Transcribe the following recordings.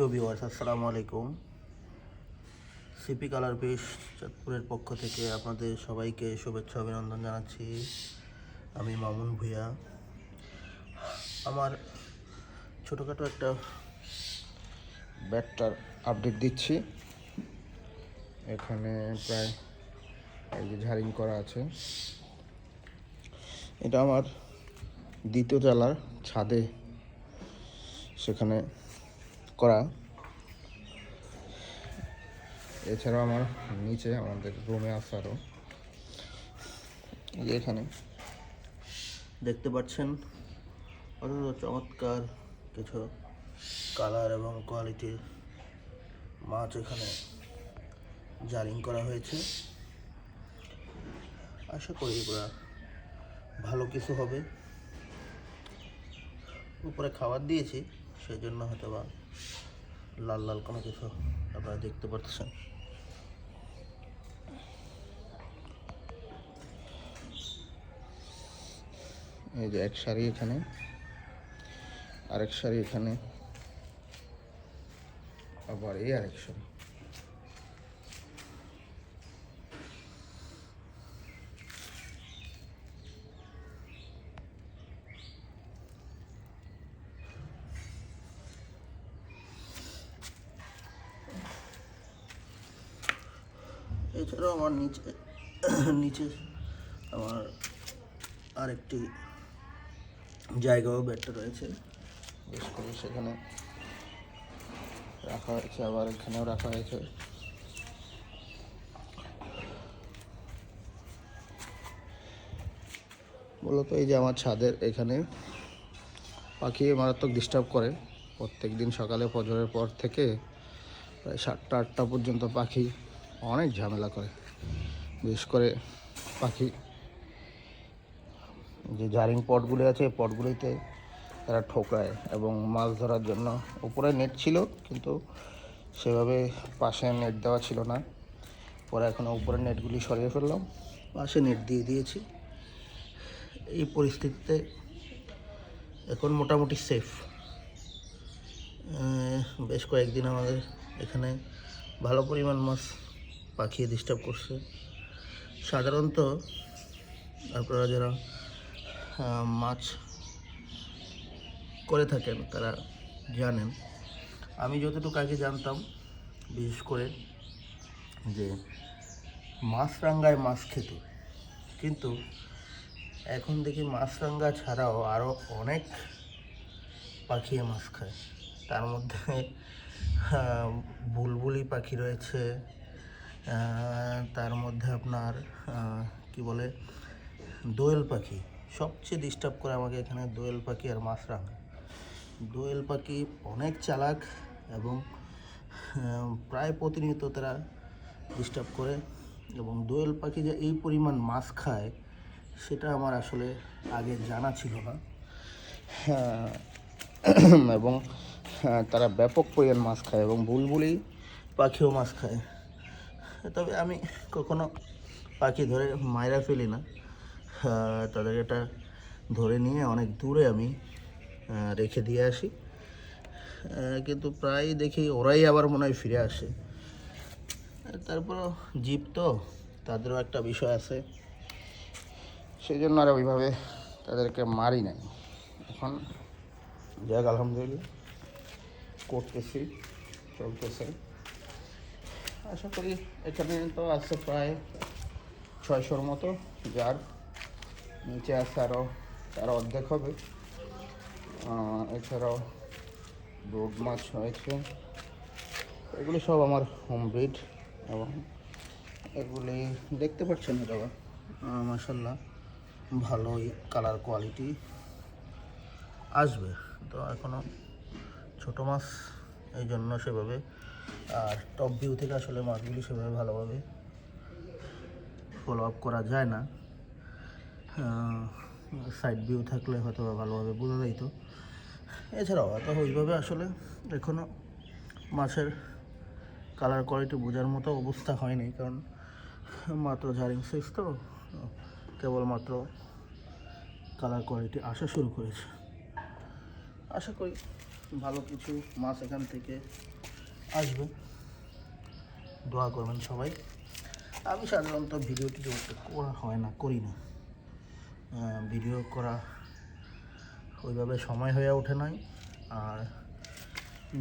প্রিয় ভিউয়ার্স, আসসালামু আলাইকুম। সিপি কালার ফিশ চাঁদপুরের পক্ষ থেকে আপনাদের সবাইকে শুভেচ্ছা অভিনন্দন জানাচ্ছি। আমি মামুন ভূঁইয়া। আমার ছোটোখাটো একটা ব্যাটটার আপডেট দিচ্ছি। এখানে প্রায় এই যে ঝারিং করা আছে, এটা আমার দ্বিতীয় তলার ছাদে সেখানে করা। এছাড়াও আমার নিচে আমাদের রুমে আছে আরও। এখানে দেখতে পাচ্ছেন অত্যন্ত চমৎকার কিছু কালার এবং কোয়ালিটির মাছ এখানে জারিং করা হয়েছে। আশা করি এগুলো ভালো কিছু হবে। উপরে খাবার দিয়েছি, সেই জন্য হয়তো বা লাল লাল কোনো কিছু আপনারা দেখতে পাচ্ছেন। এই যে এক সারি এখানে, আরেক সারি এখানে, আবার এই আরেক সারি। এছাড়াও আমার নিচে আমার আরেকটি জায়গাও ব্যাটটা রয়েছে, বেশ করে সেখানে রাখা হয়েছে, আবার এখানেও রাখা হয়েছে। মূলত এই যে আমার ছাদের এখানে পাখি মারাত্মক ডিস্টার্ব করে। প্রত্যেক দিন সকালে ফজরের পর থেকে প্রায় 7টা 8টা পর্যন্ত পাখি অনেক ঝামেলা করে। বিশেষ করে পাখি যে জারিং পটগুলি আছে, এই পটগুলিতে তারা ঠোকায় এবং মাছ ধরার জন্য উপরে নেট ছিল, কিন্তু সেভাবে পাশে নেট দেওয়া ছিল না। পরে এখন উপরে নেটগুলি সরিয়ে ফেললাম, পাশে নেট দিয়ে দিয়েছি। এই পরিস্থিতিতে এখন মোটামুটি সেফ। বেশ কয়েকদিন আমাদের এখানে ভালো পরিমাণ মাছ পাখি ডিস্টার্ব করছে। সাধারণত আপনারা যারা মাছ করে থাকেন তারা জানেন, আমি যতটুকু আগে জানতাম বিশেষ করে যে মাছরাঙ্গায় মাছ খেত, কিন্তু এখন দেখি মাছরাঙ্গা ছাড়াও আরও অনেক পাখি মাছ খায়। তার মধ্যে বুলবুলি পাখি রয়েছে, তার মধ্যে আপনার কি বলে দোয়েল পাখি। সবচেয়ে ডিস্টার্ব করে আমাকে এখানে দোয়েল পাখি আর মাছরাঙা। দোয়েল পাখি অনেক চালাক এবং প্রায় প্রতিনিয়ত তারা ডিস্টার্ব করে, এবং দোয়েল পাখি যে এই পরিমাণ মাছ খায় সেটা আমার আসলে আগে জানা ছিল না। এবং তারা ব্যাপক পরিমাণ মাছ খায় এবং বুলবুলি পাখিও মাছ খায়। তবে আমি কখনো পাখি ধরে মাইরা ফেলি না, তাদের এটা ধরে নিয়ে অনেক দূরে আমি রেখে দিয়ে আসি। কিন্তু প্রায় দেখি ওরাই আবার মনে হয় ফিরে আসে। তারপরও জীব তো, তাদেরও একটা বিষয় আছে, সেই জন্য আর ওইভাবে তাদেরকে মারি নাই। এখন যাক আলহামদুলিল্লাহ করতেছি, চলতেছে। আশা করি এখানে তো আছে প্রায় 600-র মতো, যার নিচে আছে আরও তার অর্ধেক হবে। এছাড়াও ব্রোড মাছ হয়েছে, এগুলি সব আমার হোম ব্রিড এবং এগুলি দেখতে পাচ্ছেন এটা মাশাআল্লাহ ভালোই কালার কোয়ালিটি আসবে। তো এখনও ছোটো মাছ, এই জন্য সেভাবে আর টপ ভিউ থেকে আসলে মাছগুলি সেভাবে ভালোভাবে ফলো আপ করা যায় না। সাইড ভিউ থাকলে হয়তো ভালোভাবে বোঝা যাইতো। এছাড়াও হয়তো ওইভাবে আসলে এখনও মাছের কালার কোয়ালিটি বোঝার মতো অবস্থা হয়নি, কারণ মাত্র জারিং সাইজ তো কেবলমাত্র কালার কোয়ালিটি আসা শুরু করেছে। আশা করি ভালো কিছু মাছ এখান থেকে আসবে, দোয়া করবেন সবাই। আমি সাধারণত ভিডিও টিডিও করা হয় না, করি না, ভিডিও করা ওইভাবে সময় হয়ে ওঠে নাই। আর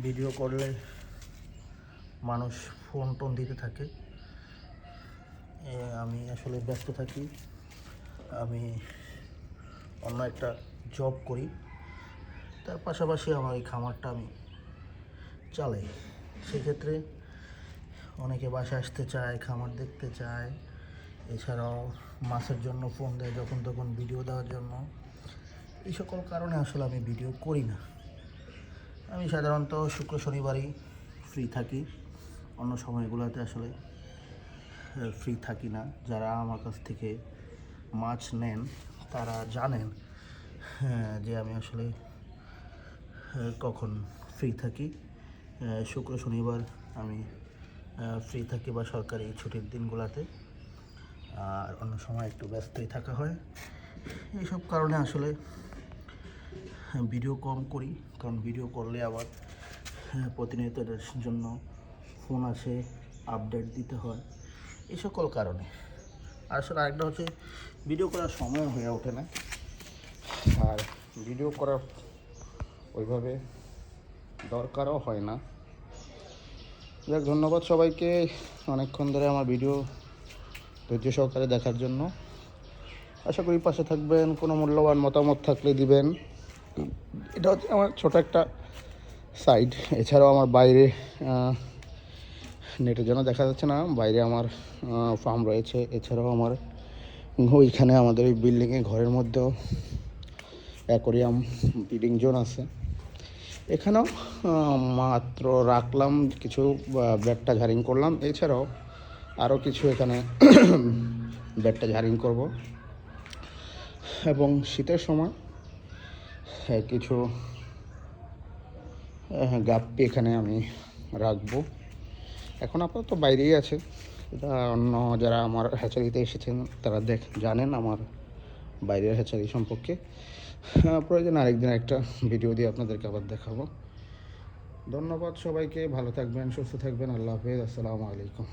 ভিডিও করলে মানুষ ফোন টোন দিতে থাকে, আমি আসলে ব্যস্ত থাকি। আমি অন্য একটা জব করি, তার পাশাপাশি আমার এই খামারটা আমি চালাই। সেক্ষেত্রে অনেকে বাসায় আসতে চায়, খামার দেখতে চায়, এছাড়াও মাছের জন্য ফোন দেয় যখন তখন ভিডিও দেওয়ার জন্য। এই সকল কারণে আসলে আমি ভিডিও করি না। আমি সাধারণত শুক্র শনিবারই ফ্রি থাকি, অন্য সময়গুলোতে আসলে ফ্রি থাকি না। যারা আমার কাছ থেকে মাছ নেন তারা জানেন যে আমি আসলে কখন ফ্রি থাকি। শুক্র শনিবার আমি ফ্রি থাকি, বা সরকারি ছুটির দিনগুলোতে। আর অন্য সময় একটু ব্যস্তই থাকা হয়। এইসব কারণে আসলে ভিডিও কম করি, কারণ ভিডিও করলে আবার প্রতিনিয়ত এটার জন্য ফোন আসে, আপডেট দিতে হয়, এই সকল কারণে। আসলে আরেকটা হচ্ছে ভিডিও করার সময় হয়ে ওঠে না, আর ভিডিও করার ওইভাবে দরকারও হয় না। যাক, ধন্যবাদ সবাইকে অনেকক্ষণ ধরে আমার ভিডিও ধৈর্য সহকারে দেখার জন্য। আশা করি পাশে থাকবেন, কোনো মূল্যবান মতামত থাকলে দিবেন। এটা হচ্ছে আমার ছোট একটা সাইড। এছাড়াও আমার বাইরে নেটের জন্য দেখা যাচ্ছে না, বাইরে আমার ফার্ম রয়েছে। এছাড়াও আমার ওইখানে আমাদের এই বিল্ডিংয়ে ঘরের মধ্যেও অ্যাকোরিয়াম ব্রিডিং জোন আছে। এখানেও মাত্র রাখলাম কিছু, বেডটা ঝারিং করলাম। এছাড়াও আরও কিছু এখানে বেডটা ঝারিং করব, এবং শীতের সময় কিছু গাপ্পি এখানে আমি রাখবো। এখন আপাতত বাইরেই আছে। এটা অন্য যারা আমার হ্যাচারিতে এসেছেন তারা জানেন আমার বাইরের হ্যাচারি সম্পর্কে। প্রয়োজন আরেকদিন একটা ভিডিও দিয়ে আপনাদেরকে আবার দেখাবো। ধন্যবাদ সবাইকে, ভালো থাকবেন, সুস্থ থাকবেন। আল্লাহ হাফেজ, আসসালামু আলাইকুম।